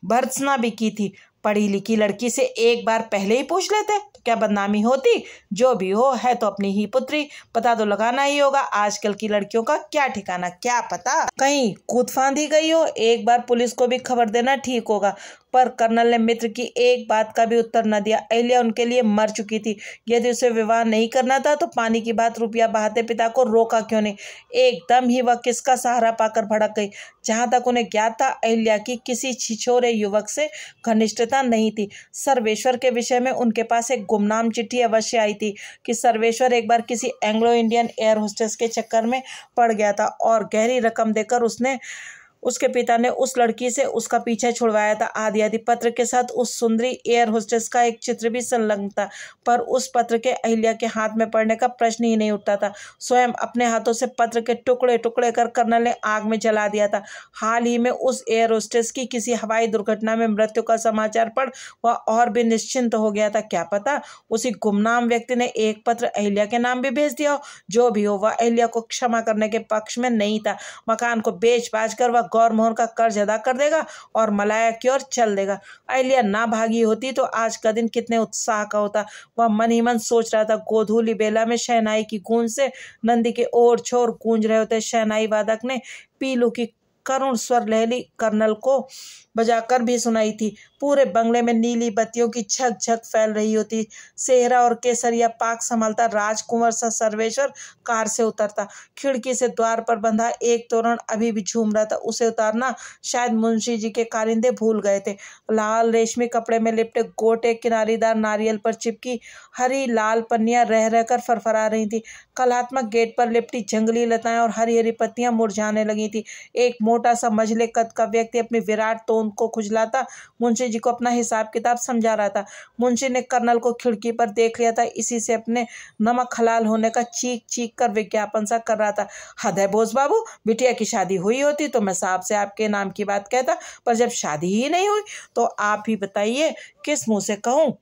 भर्त्सना भी की थी। पढ़ी लिखी लड़की से एक बार पहले ही पूछ लेते तो क्या बदनामी होती। जो भी हो, है तो अपनी ही पुत्री, पता तो लगाना ही होगा। आजकल की लड़कियों का क्या ठिकाना, क्या पता कहीं कूद फांदी गई हो। एक बार पुलिस को भी खबर देना ठीक होगा। पर कर्नल ने मित्र की एक बात का भी उत्तर न दिया। अहिल्या उनके लिए मर चुकी थी। यदि उसे विवाह नहीं करना था तो पानी की बात रुपया बहाते पिता को रोका क्यों नहीं। एकदम ही वह किसका सहारा पाकर भड़क गई। जहां तक उन्हें ज्ञात था, अहिल्या की किसी छिछोरे युवक से घनिष्ठता नहीं थी। सर्वेश्वर के विषय में उनके पास एक गुमनाम चिट्ठी अवश्य आई थी कि सर्वेश्वर एक बार किसी एंग्लो इंडियन एयर होस्टेस के चक्कर में पड़ गया था और गहरी रकम देकर उसके पिता ने उस लड़की से उसका पीछा छुड़वाया था। आदि आदि पत्र के साथ उस सुंदरी एयर होस्टेस का एक चित्र भी संलग्न था, पर उस पत्र के अहिल्या के हाथ में पड़ने का प्रश्न ही नहीं उठता था। स्वयं अपने हाथों से पत्र के टुकड़े टुकड़े कर कर्नल ने आग में जला दिया था। हाल ही में उस एयर होस्टेस की किसी हवाई दुर्घटना में मृत्यु का समाचार पढ़ वह और भी निश्चिंत हो गया था। क्या पता उसी गुमनाम व्यक्ति ने एक पत्र अहिल्या के नाम भी भेज दिया हो। जो भी हो, वह अहिल्या को क्षमा करने के पक्ष में नहीं था। मकान को बेच बाच कर वह गौर मोहन का कर्ज अदा कर देगा और मलाया की ओर चल देगा। अहिल्या ना भागी होती तो आज का दिन कितने उत्साह का होता। वह मन ही मन सोच रहा था। गोधूली बेला में शहनाई की गूंज से नंदी के ओर छोर गूंज रहे होते। शहनाई वादक ने पीलू की करुण स्वर लहली कर्नल को बजाकर भी सुनाई थी। पूरे बंगले में नीली बत्तियों की झक झक फैल रही होती। सेहरा और केसरिया पाक संभालता राजकुंवर सा सर्वेश्वर कार से उतरता। खिड़की से द्वार पर बंधा एक तोरण अभी भी झूम रहा था। उसे उतारना शायद मुंशी जी के कारिंदे भूल गए थे। लाल रेशमी कपड़े में लिपटे गोटे किनारीदार नारियल पर चिपकी हरी लाल पन्नियां रह रहकर फरफरा रही थी। कलात्मक गेट पर लिपटी जंगली लताएं और हरी हरी पत्तियां मुरझाने लगी थी। एक मोटा सा मझले कद का व्यक्ति अपनी विराट तोंद को खुजलाता मुंशी जी को अपना हिसाब किताब समझा रहा था। मुंशी ने कर्नल को खिड़की पर देख लिया था। इसी से अपने नमक हलाल होने का चीख चीख कर विज्ञापन सा कर रहा था। हद है बोस बाबू, बिटिया की शादी हुई होती तो मैं साहब से आपके नाम की बात कहता, पर जब शादी ही नहीं हुई तो आप ही बताइए किस मुंह से कहूँ।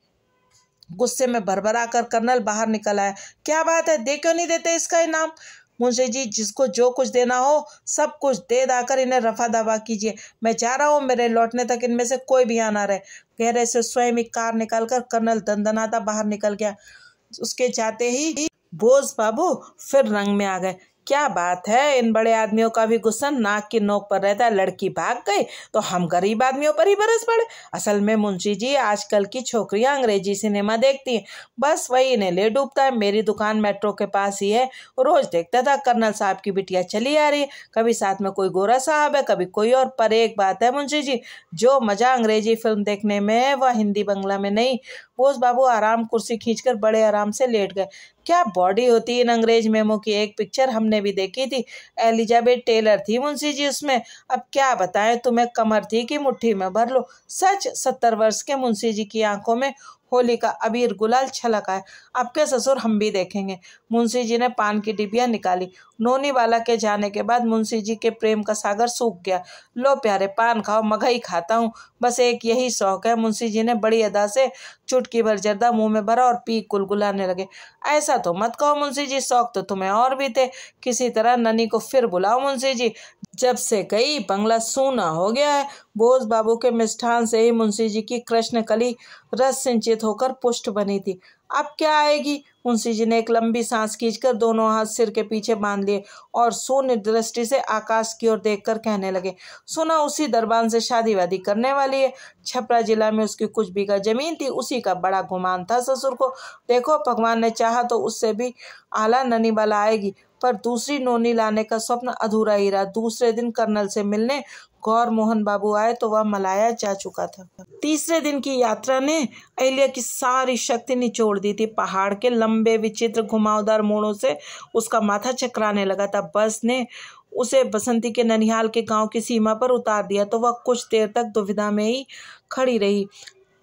गुस्से में भरभरा कर कर्नल बाहर निकल आया। क्या बात है, दे क्यों नहीं देते इसका इनाम। मुंशी जी, जिसको जो कुछ देना हो सब कुछ दे दाकर इन्हें रफा दफा कीजिए। मैं जा रहा हूँ, मेरे लौटने तक इनमें से कोई भी आना रहे। गहरे से स्वयं ही कार निकालकर कर्नल दंदनाता बाहर निकल गया। उसके जाते ही बोस बाबू फिर रंग में आ गए। क्या बात है, इन बड़े आदमियों का भी गुस्सा नाक की नोक पर रहता है। लड़की भाग गई तो हम गरीब आदमियों पर ही बरस पड़े। असल में मुंशी जी, आजकल की छोकरियां अंग्रेजी सिनेमा देखती हैं, बस वही इन्हें ले डूबता है। मेरी दुकान मेट्रो के पास ही है। रोज देखता था कर्नल साहब की बिटिया चली आ रही है, कभी साथ में कोई गोरा साहब है, कभी कोई और। पर एक बात है मुंशी जी, जो मजा अंग्रेजी फिल्म देखने में है वह हिंदी बंगला में नहीं। बोस बाबू आराम कुर्सी खींचकर बड़े आराम से लेट गए। क्या बॉडी होती इन अंग्रेज मेमो की। एक पिक्चर हमने भी देखी थी, एलिजाबेथ टेलर थी मुंशी जी उसमें। अब क्या बताएं तुम्हें, कमर थी कि मुट्ठी में भर लो। सच 70 वर्ष के मुंशी जी की आंखों में होली का अबीर गुलाल छलक आया। अब के ससुर हम भी देखेंगे। मुंशी जी ने पान की डिबिया निकाली। नोनी वाला के जाने के बाद मुंशी जी के प्रेम का सागर सूख गया। लो प्यारे पान खाओ, मगई खाता हूँ, बस एक यही शौक है। मुंशी जी ने बड़ी अदा से चुटकी भर जर्दा मुंह में भरा और पी गुलगुलाने लगे। ऐसा तो मत कहो मुंशी जी, शौक तो तुम्हें और भी थे। किसी तरह ननी को फिर बुलाओ मुंशी जी, जब से गई बंगला सूना हो गया है। बोस बाबू के मिष्ठान से ही मुंशी जी की कृष्ण कली रस सिंचित होकर पुष्ट बनी थी। अब क्या आएगी? मुंशी जी ने एक लंबी सांस खींचकर दोनों हाथ सिर के पीछे बांध लिए और शून्य दृष्टि से आकाश की ओर देखकर कहने लगे, सुना उसी दरबान से शादी वादी करने वाली है। छपरा जिला में उसकी कुछ बीघा जमीन थी, उसी का बड़ा गुमान था ससुर को। देखो भगवान ने चाहा तो उससे भी आला ननी वाला आएगी, पर दूसरी नोनी लाने का स्वप्न अधूरा ही रहा। दूसरे दिन कर्नल से मिलने गौर मोहन बाबू आए तो वह मलाया जा चुका था। तीसरे दिन की यात्रा ने अहिल्या की सारी शक्ति निचोड़ दी थी। पहाड़ के लंबे विचित्र घुमावदार मोड़ों से उसका माथा चकराने लगा था। बस ने उसे बसंती के ननिहाल के गांव की सीमा पर उतार दिया तो वह कुछ देर तक दुविधा में ही खड़ी रही।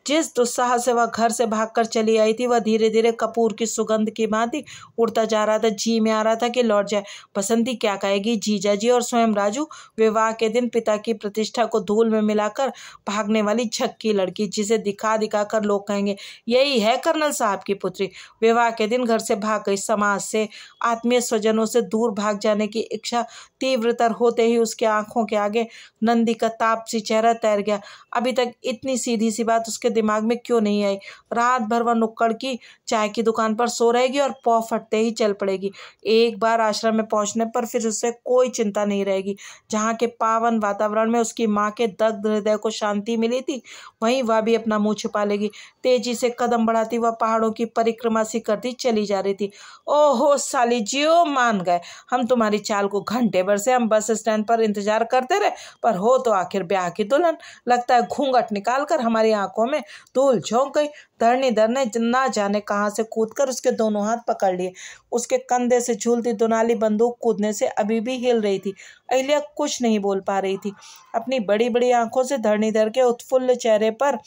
जिस दुस्साह से वह घर से भागकर चली आई थी, वह धीरे धीरे कपूर की सुगंध की भांति उड़ता जा रहा था। जी में आ रहा था कि लौट जाए। बसंती क्या कहेगी? जीजा जी और स्वयं राजू, विवाह के दिन पिता की प्रतिष्ठा को धूल में मिलाकर भागने वाली झक्की लड़की, जिसे दिखा दिखा कर लोग कहेंगे यही है कर्नल साहब की पुत्री। विवाह के दिन घर से भाग गई। समाज से, आत्मीय स्वजनों से दूर भाग जाने की इच्छा तीव्रतर होते ही उसके आंखों के आगे नंदी का तापसी चेहरा तैर गया। अभी तक इतनी सीधी सी बात उसके दिमाग में क्यों नहीं आई? रात भर वह नुक्कड़ की चाय की दुकान पर सो रहेगी और पौ फटते ही चल पड़ेगी। एक बार आश्रम में पहुंचने पर फिर उससे कोई चिंता नहीं रहेगी। जहाँ के पावन वातावरण में उसकी माँ के दग्ध हृदय को शांति मिली थी, वहीं वह भी अपना मुंह छिपा लेगी। तेजी से कदम बढ़ाती वह पहाड़ों की परिक्रमा सी करती चली जा रही थी। ओहो साली जियो, मान गए हम तुम्हारी चाल को। घंटे भर से हम बस स्टैंड पर इंतजार करते रहे, पर हो तो आखिर ब्याह की दुल्हन। लगता है घूंघट निकाल कर हमारी आंखों में धूल झोंक गई। धरणीधर ने ना जाने कहां से कूदकर उसके दोनों हाथ पकड़ लिए। उसके कंधे से झूलती दुनाली बंदूक कूदने से अभी भी हिल रही थी। अहिल्या कुछ नहीं बोल पा रही थी। अपनी बड़ी बड़ी आंखों से धरणीधर के उत्फुल्ल चेहरे पर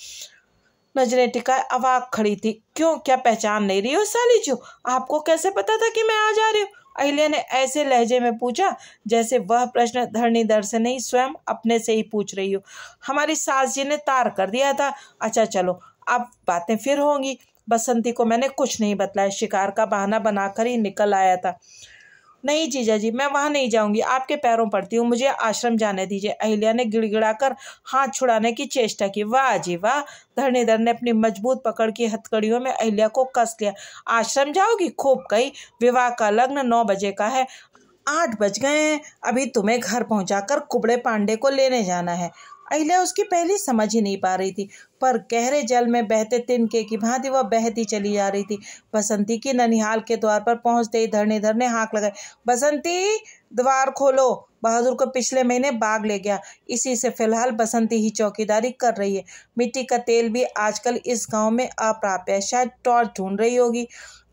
नजरें टिकाए अवाक खड़ी थी। क्यों, क्या पहचान नहीं रही हो साली जो? आपको कैसे पता था कि मैं आ जा रही हूँ? अहिल्या ने ऐसे लहजे में पूछा जैसे वह प्रश्न धरणीधर से नहीं स्वयं अपने से ही पूछ रही हो। हमारी सास जी ने तार कर दिया था। अच्छा चलो, अब बातें फिर होंगी। बसंती को मैंने कुछ नहीं बतलाया, शिकार का बहाना बनाकर ही निकल आया था। नहीं जीजा जी, मैं वहां नहीं जाऊंगी, आपके पैरों पड़ती हूँ, मुझे आश्रम जाने दीजिए। अहिल्या ने गिड़गिड़ाकर हाथ छुड़ाने की चेष्टा की। वाह जी वाह! धरणीधर ने अपनी मजबूत पकड़ की हथकड़ियों में अहिल्या को कस लिया। आश्रम जाओगी? खूब कही। विवाह का लग्न 9 बजे का है, 8 बज गए हैं। अभी तुम्हें घर पहुंचाकर कुबड़े पांडे को लेने जाना है। अहिल्या उसकी पहली समझ ही नहीं पा रही थी, पर गहरे जल में बहते तिनके की भांति वह बहती चली जा रही थी। बसंती की ननिहाल के द्वार पर पहुंचते ही धरणीधर ने हाक लगाई, बसंती द्वार खोलो। बहादुर को पिछले महीने बाग ले गया, इसी से फिलहाल बसंती ही चौकीदारी कर रही है। मिट्टी का तेल भी आजकल इस गांव में अप्राप्य है, शायद टॉर्च ढूंढ रही होगी।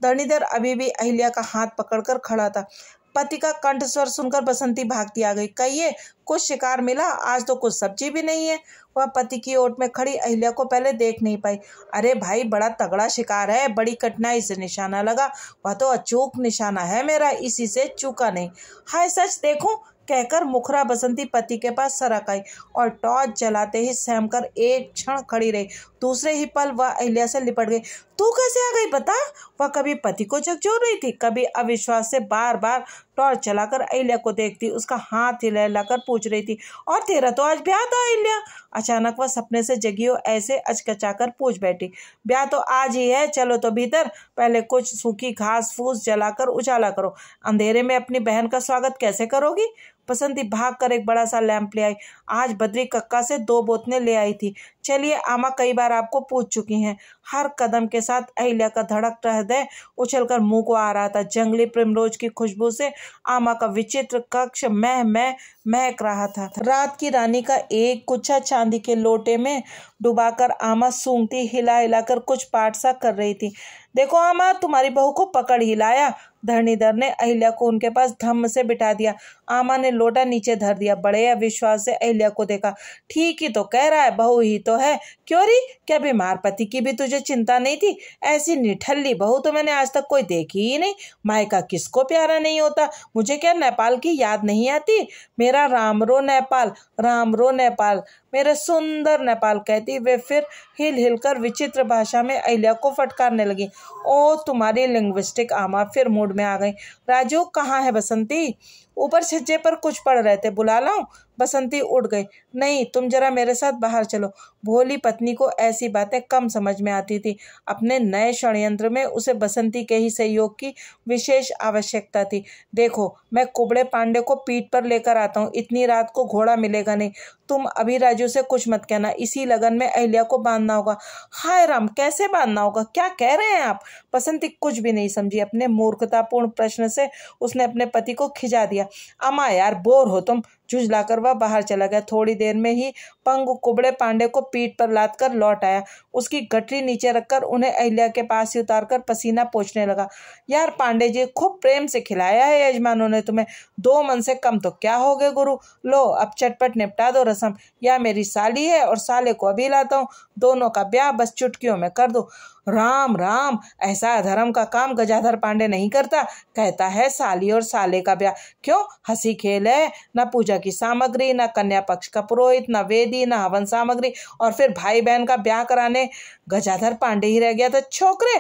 धरणीधर अभी भी अहिल्या का हाथ पकड़कर खड़ा था। पति का कंठ स्वर सुनकर बसंती भागती आ गई। कहिए, कुछ शिकार मिला? आज तो कुछ सब्जी भी नहीं है। वह पति की ओट में खड़ी अहिल्या को पहले देख नहीं पाई। अरे भाई, बड़ा तगड़ा शिकार है, बड़ी कठिनाई से निशाना लगा। वह तो अचूक निशाना है मेरा, इसी से चूका नहीं। हाय सच देखूं, कहकर मुखरा बसंती पति के पास सरक आई और टॉर्च जलाते ही सहम कर एक क्षण खड़ी रही। दूसरे ही पल वह अहिल्या से लिपट गई। तू कैसे आ गई बता? वह कभी पति को झकझोर रही थी, कभी अविश्वास से बार बार टॉर्च चलाकर अहिल्या को देखती, उसका हाथ हिलाकर पूछ रही थी, और तेरा तो आज ब्याह था अहिल्या? अचानक वह सपने से जगी हो ऐसे अचकचाकर पूछ बैठी। ब्याह तो आज ही है, चलो तो भीतर, पहले कुछ सूखी घास फूस जलाकर उजाला करो। अंधेरे में अपनी बहन का स्वागत कैसे करोगी? बसंती भाग कर एक बड़ा सा लैंप ले आई। आज बद्री कक्का से 2 बोतलें ले आई थी। चलिए, आमा कई बार आपको पूछ चुकी हैं। हर कदम के साथ अहिल्या का धड़कता हृदय उछलकर मुंह को आ रहा था। जंगली प्रिमरोज की खुशबू से आमा का विचित्र कक्ष महक रहा था। रात की रानी का एक गुच्छा चांदी के लोटे में डुबाकर आमा सूंघती हिला हिलाकर कुछ पाठ सा कर रही थी। देखो आमा, तुम्हारी बहू को पकड़ ही लाया। धरणीधर ने अहिल्या को उनके पास धम्म से बिठा दिया। आमा ने लोटा नीचे धर दिया। बड़े अविश्वास से अहिल्या को देखा। ठीक ही तो कह रहा है, बहू ही तो है। क्यों री, क्या बीमार पति की भी तुझे चिंता नहीं थी? ऐसी निठल्ली बहू तो मैंने आज तक कोई देखी ही नहीं। मायका किसको प्यारा नहीं होता। मुझे क्या नेपाल की याद नहीं आती? मेरा रामरो नेपाल, रामरो नेपाल, मेरे सुंदर नेपाल, कहती वे फिर हिल हिलकर विचित्र भाषा में अहिल्या को फटकारने लगी। ओ तुम्हारी लिंग्विस्टिक आमा फिर मूड में आ गई। राजू कहाँ है बसंती? ऊपर छज्जे पर कुछ पढ़ रहे थे, बुला लाऊं? बसंती उठ गई। नहीं, तुम जरा मेरे साथ बाहर चलो। भोली पत्नी को ऐसी बातें कम समझ में आती थी। अपने नए षड्यंत्र में उसे बसंती के ही सहयोग की विशेष आवश्यकता थी। देखो, मैं कुबड़े पांडे को पीठ पर लेकर आता हूँ। इतनी रात को घोड़ा मिलेगा नहीं। तुम अभी राजू से कुछ मत कहना। इसी लगन में अहिल्या को बांधना होगा। हाय राम, कैसे बांधना होगा? क्या कह रहे हैं आप? बसंती कुछ भी नहीं समझी। अपने मूर्खतापूर्ण प्रश्न से उसने अपने पति को खिजा दिया। अम्मा यार, बोर हो तुम, झुंझलाकर वह बाहर चला गया। थोड़ी देर में ही पंगु कुबड़े पांडे को पीठ पर लाद कर लौट आया। उसकी गठरी नीचे रखकर उन्हें अहिल्या के पास ही उतारकर पसीना पोंछने लगा। यार पांडे जी, खूब प्रेम से खिलाया है यजमानों ने तुम्हें। 2 मन से कम तो क्या हो गए गुरु। लो अब चटपट निपटा दो रस्म। या मेरी साली है और साले को अभी लाता हूँ। दोनों का ब्याह बस चुटकियों में कर दो। राम राम, ऐसा अधर्म का काम गजाधर पांडे नहीं करता। कहता है साली और साले का ब्याह। क्यों, हंसी खेल है? न पूजा की सामग्री, न कन्या पक्ष का पुरोहित, न वेदी, न हवन सामग्री, और फिर भाई बहन का ब्याह कराने गजाधर पांडे ही रह गया था। छोकरे!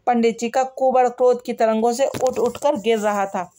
पंडित जी का कुबड़ क्रोध की तरंगों से उठ उठकर गिर रहा था।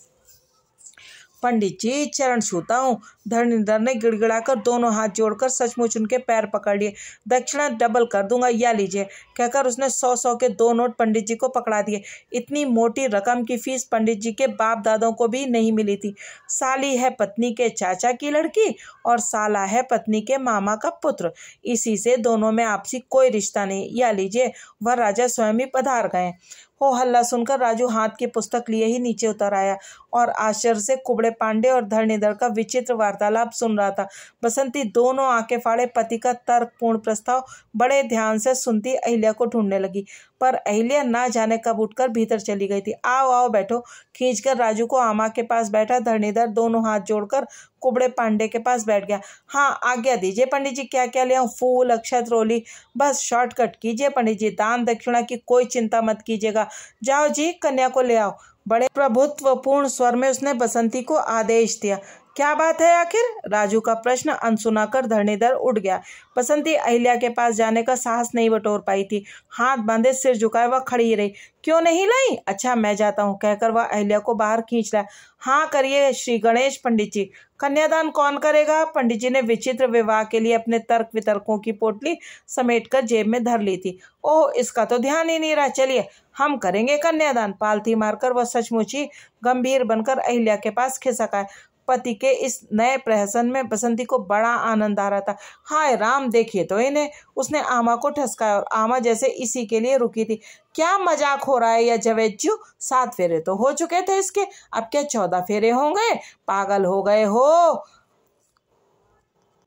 पंडित जी, चरण छूता हूँ। धरणीधर ने गिड़गिड़ाकर दोनों हाथ जोड़कर सचमुच उनके पैर पकड़ लिए। दक्षिणा डबल कर दूंगा, या लीजिए, कहकर उसने 100-100 के 2 नोट पंडित जी को पकड़ा दिए। इतनी मोटी रकम की फीस पंडित जी के बाप दादों को भी नहीं मिली थी। साली है पत्नी के चाचा की लड़की और साला है पत्नी के मामा का पुत्र। इसी से दोनों में आपसी कोई रिश्ता नहीं। या लीजिए, वह राजा स्वयं ही पधार गए। हो हल्ला सुनकर राजू हाथ की पुस्तक लिए ही नीचे उतर आया और आश्चर्य से कुबड़े पांडे और धरणीधर का विचित्र वार्तालाप सुन रहा था। बसंती दोनों आंखें फाड़े पति का तर्कपूर्ण प्रस्ताव बड़े ध्यान से सुनती अहिल्या को ढूंढने लगी, पर अहिल्या ना जाने कब उठकर भीतर चली गई थी। आओ आओ बैठो। खींचकर राजू को आमा के पास बैठा धरणीधर दोनों हाथ जोड़कर कुबड़े पांडे के पास बैठ गया। हाँ, आज्ञा दीजिए पंडित जी, क्या क्या ले आऊं? फूल, अक्षत, रोली, बस शॉर्टकट कीजिए पंडित जी। दान दक्षिणा की कोई चिंता मत कीजिएगा। जाओ जी, कन्या को ले आओ। बड़े प्रभुत्वपूर्ण स्वर में उसने बसंती को आदेश दिया। क्या बात है आखिर? राजू का प्रश्न अनसुना कर धरणीधर उठ गया। बसंती अहिल्या के पास जाने का साहस नहीं बटोर पाई थी। हाथ बांधे सिर झुकाए वह खड़ी रही। क्यों नहीं लाई? अच्छा मैं जाता हूँ, कहकर वह अहिल्या को बाहर खींच लाया। हाँ करिए श्री गणेश पंडित जी। कन्यादान कौन करेगा? पंडित जी ने विचित्र विवाह के लिए अपने तर्क वितर्कों की पोटली समेटकर जेब में धर ली थी। ओह, इसका तो ध्यान ही नहीं रहा। चलिए हम करेंगे कन्यादान। पालथी मारकर वह सचमुच ही गंभीर बनकर अहिल्या के पास खिसक आए। पति के इस नए प्रहसन में बसंती को बड़ा आनंद आ रहा था। हाय राम, देखिए तो इन्हें। उसने आमा को ठसकाया और आमा जैसे इसी के लिए रुकी थी। क्या मजाक हो रहा है या जवेज्जू? 7 फेरे तो हो चुके थे इसके, अब क्या 14 फेरे होंगे? पागल हो गए हो?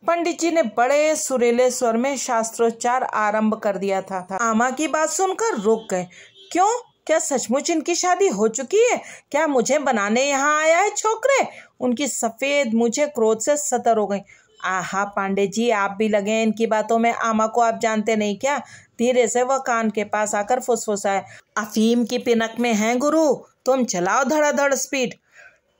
पंडित जी ने बड़े सुरीले स्वर में शास्त्रोच्चार आरंभ कर दिया था। आमा की बात सुनकर रुक गए। क्यों, क्या सचमुच इनकी शादी हो चुकी है? क्या मुझे बनाने यहाँ आया है छोकरे? उनकी सफेद मूछें क्रोध से सतर हो गई। आहा पांडे जी, आप भी लगे हैं इनकी बातों में। आमा को आप जानते नहीं क्या? धीरे से वह कान के पास आकर फुसफुसाया। अफीम की पिनक में हैं गुरु, तुम चलाओ धड़ाधड़ स्पीड।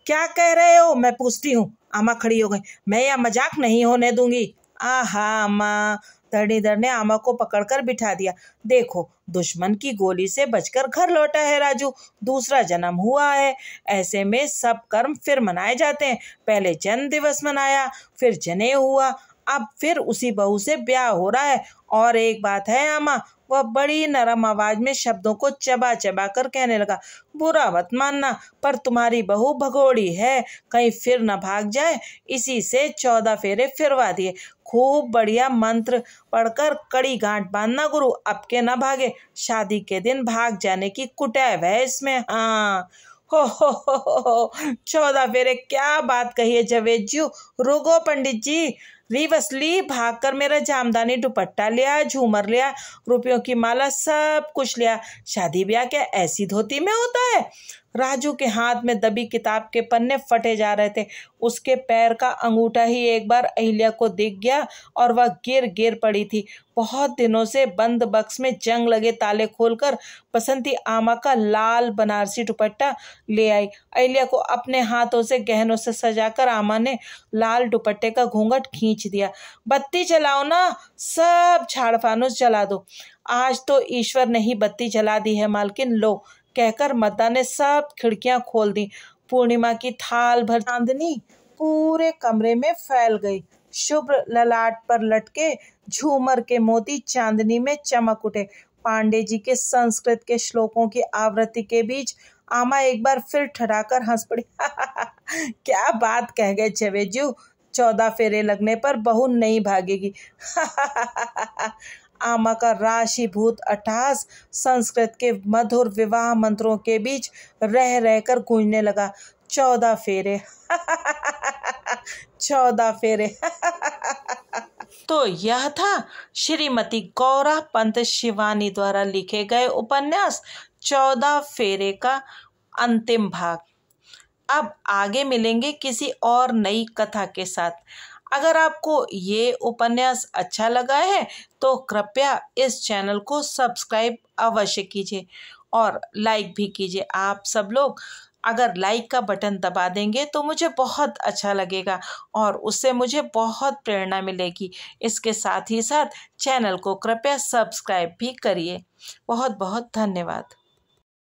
क्या कह रहे हो? मैं पूछती हूँ। आमा खड़ी हो गई। मैं यह मजाक नहीं होने दूंगी। आहा अम्मा, धरणीधर ने आमा को पकड़कर बिठा दिया। देखो, दुश्मन की गोली से बचकर घर लौटा है राजू, दूसरा जन्म हुआ है। ऐसे में सब कर्म फिर मनाए जाते हैं। पहले जन्म दिवस मनाया, फिर जनेऊ हुआ, अब फिर उसी बहू से ब्याह हो रहा है। और एक बात है आमा, वह बड़ी नरम आवाज में शब्दों को चबा चबा कर कहने लगा, बुरा मत मानना, पर तुम्हारी बहू भगोड़ी है, कहीं फिर न भाग जाए। इसी से 14 फेरे फिरवा दिए। खूब बढ़िया मंत्र पढ़कर कड़ी गांठ बांधना गुरु, अब के न भागे। शादी के दिन भाग जाने की कुटैब है इसमें। हाँ, हो 14 फेरे, क्या बात कही है जवेज्जू। रुको पंडित जी। रिवसली भागकर मेरा जामदानी दुपट्टा लिया, झूमर लिया, रुपयों की माला, सब कुछ लिया। शादी ब्याह क्या ऐसी धोती में होता है? राजू के हाथ में दबी किताब के पन्ने फटे जा रहे थे। उसके पैर का अंगूठा ही एक बार अहिल्या को दिख गया और वह गिर गिर पड़ी थी। बहुत दिनों से बंद बक्स में जंग लगे ताले खोलकर बसंती आमा का लाल बनारसी दुपट्टा ले आई। अहिल्या को अपने हाथों से गहनों से सजाकर आमा ने लाल दुपट्टे का घूंघट खींच दिया। बत्ती जलाओ ना, सब झाड़ फानुस जला दो। आज तो ईश्वर ने ही बत्ती जला दी है मालकिन, लो, कहकर मद्दा ने सब खिड़कियां खोल दी। पूर्णिमा की थाल भर चांदनी पूरे कमरे में फैल गई। शुभ्र ललाट पर लटके झूमर के मोती चांदनी में चमक उठे। पांडे जी के संस्कृत के श्लोकों की आवृत्ति के बीच आमा एक बार फिर ठठाकर हंस पड़ी। क्या बात कह गए जवेजू, 14 फेरे लगने पर बहू नहीं भागेगी। आमा का राशीभूत अट्टहास संस्कृत के मधुर विवाह मंत्रों के बीच रह रहकर गूंजने लगा। 14 फेरे। 14 फेरे। तो यह था श्रीमती गौरा पंत शिवानी द्वारा लिखे गए उपन्यास 14 फेरे का अंतिम भाग। अब आगे मिलेंगे किसी और नई कथा के साथ। अगर आपको ये उपन्यास अच्छा लगा है तो कृपया इस चैनल को सब्सक्राइब अवश्य कीजिए और लाइक भी कीजिए। आप सब लोग अगर लाइक का बटन दबा देंगे तो मुझे बहुत अच्छा लगेगा और उससे मुझे बहुत प्रेरणा मिलेगी। इसके साथ ही साथ चैनल को कृपया सब्सक्राइब भी करिए। बहुत बहुत धन्यवाद।